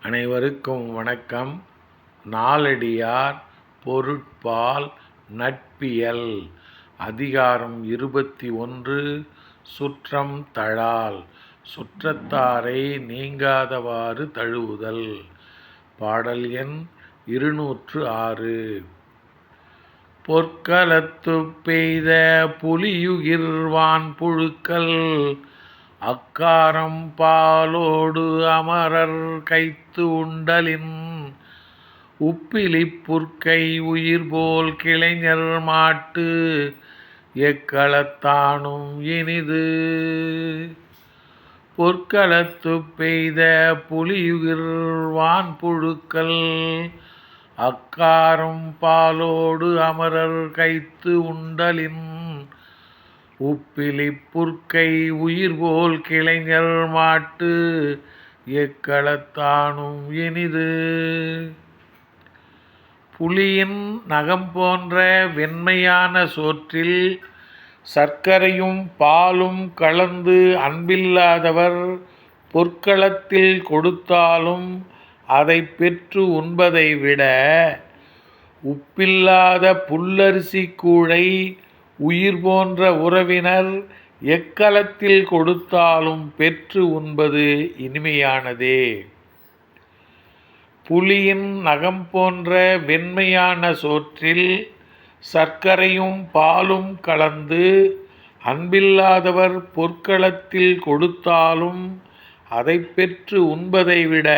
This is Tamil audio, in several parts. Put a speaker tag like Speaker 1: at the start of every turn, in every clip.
Speaker 1: அனைவருக்கும் வணக்கம். நாலடியார் பொருட்பால் நட்பியல் அதிகாரம் 21 சுற்றம் தழால் சுற்றத்தாரை நீங்காதவாறு தழுவுதல். பாடல் எண் 206. பொற்களத்துப் பெய்த புலியுகிர் வான்புழுக்கள் அக்காரம் பாலோடு அமரர் கைத்து உண்டலின் உப்பிலிப் புற்கை உயிர்போல் கிளைஞர் மாட்டு எக்களத்தானும் இனிது. பொற்களத்துப் பெய்த புலியுகிர் வான்புழுக்கள் அக்காரம் பாலோடு அமரர் கைத்து உண்டலின் உப்பிலிப் புற்கை உயிர்போல் கிளைஞர் மாட்டு எக்களத்தானும் இனிது. புலியின் நகம் போன்ற வெண்மையான சோற்றில் சர்க்கரையும் பாலும் கலந்து அன்பில்லாதவர் பொற்களத்தில் கொடுத்தாலும் அதை பெற்று உண்பதை விட உப்பில்லாத புல்லரிசி கூழை உயிர் போன்ற உறவினர் எக்களத்தில் கொடுத்தாலும் பெற்று உண்பது இனிமையானதே. புலியின் நகம் போன்ற வெண்மையான சோற்றில் சர்க்கரையும் பாலும் கலந்து அன்பில்லாதவர் பொற்களத்தில் கொடுத்தாலும் அதை பெற்று உண்பதை விட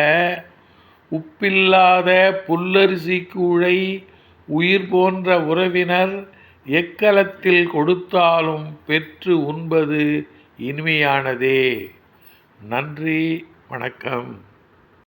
Speaker 1: உப்பில்லாத புல்லரிசி கூழை உயிர் போன்ற உறவினர் எக்களத்தில் கொடுத்தாலும் பெற்று உண்பது இனிமையானதே. நன்றி, வணக்கம்.